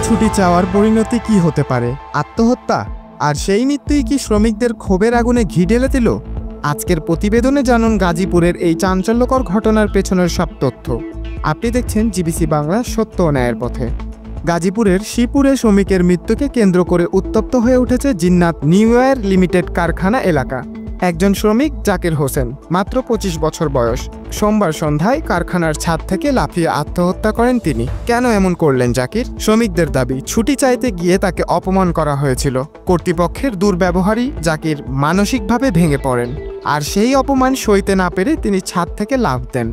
ছুটি চাওয়ার পরিণতি কি হতে পারে? আত্মহত্যা? আর সেই মৃত্যুই কি শ্রমিকদের ক্ষোভের আগুনে ঘি ঢেলে দিল? আজকের প্রতিবেদনে জানুন গাজীপুরের এই চাঞ্চল্যকর ঘটনার পেছনের সব তথ্য। আপনি দেখছেন জিবিসি বাংলা, সত্য ও ন্যায়ের পথে। গাজীপুরের শ্রীপুরে শ্রমিকের মৃত্যুকে কেন্দ্র করে উত্তপ্ত হয়ে উঠেছে জিন্নাত নিউওয়্যার লিমিটেড কারখানা এলাকা। একজন শ্রমিক জাকির হোসেন, মাত্র 25 বছর বয়স, সোমবার সন্ধ্যায় কারখানার ছাদ থেকে লাফিয়ে আত্মহত্যা করেন তিনি। কেন এমন করলেন জাকির? শ্রমিকদের দাবি, ছুটি চাইতে গিয়ে তাকে অপমান করা হয়েছিল। কর্তৃপক্ষের দুর্ব্যবহারই জাকির মানসিকভাবে ভেঙে পড়েন, আর সেই অপমান সইতে না পেরে তিনি ছাদ থেকে লাফ দেন।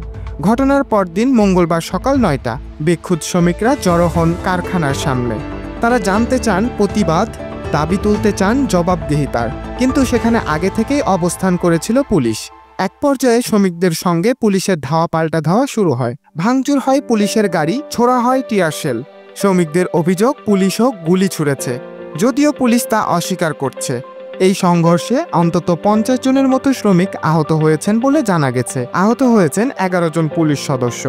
ঘটনার পরদিন মঙ্গলবার সকাল 9টা বেক্ষুদ শ্রমিকরা জড়ো হন কারখানার সামনে। তারা জানতে চান প্রতিবাদ, দাবি তুলতে চান জবাবদিহিতার, কিন্তু সেখানে আগে থেকেই অবস্থান করেছিল পুলিশ। এক পর্যায়ে শ্রমিকদের সঙ্গে পুলিশের ধাওয়া পাল্টা ধাওয়া শুরু হয়। ভাঙচুর হয় পুলিশের গাড়ি, ছোড়া হয় টিয়ার শেল। শ্রমিকদের অভিযোগ, পুলিশও গুলি ছুড়েছে, যদিও পুলিশ তা অস্বীকার করছে। এই সংঘর্ষে অন্তত 50 জনের মতো শ্রমিক আহত হয়েছেন বলে জানা গেছে। আহত হয়েছেন 11 জন পুলিশ সদস্য।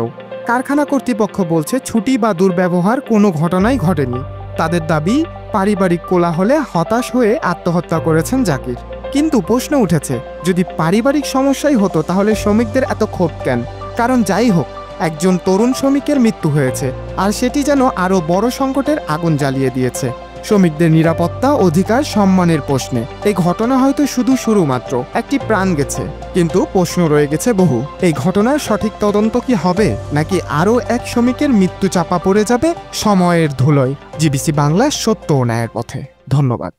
কারখানা কর্তৃপক্ষ বলছে ছুটি বা দুর্ব্যবহার কোনো ঘটনাই ঘটেনি। তাদের দাবি, পারিবারিক কোলাহলে হতাশ হয়ে আত্মহত্যা করেছেন জাকির। কিন্তু প্রশ্ন উঠেছে, যদি পারিবারিক সমস্যাই হতো তাহলে শ্রমিকদের এত ক্ষোভ কেন? কারণ যাই হোক, একজন তরুণ শ্রমিকের মৃত্যু হয়েছে, আর সেটি যেন আরও বড় সংকটের আগুন জ্বালিয়ে দিয়েছে শ্রমিকদের নিরাপত্তা, অধিকার, সম্মানের প্রশ্নে। এই ঘটনা হয়তো শুধু শুরু মাত্র, একটি প্রাণ গেছে, কিন্তু প্রশ্ন রয়ে গেছে বহু। এই ঘটনার সঠিক তদন্ত কি হবে, নাকি আরও এক শ্রমিকের মৃত্যু চাপা পড়ে যাবে সময়ের ধুলোয়? জিবিসি বাংলা, সত্য ও ন্যায়ের পথে। ধন্যবাদ।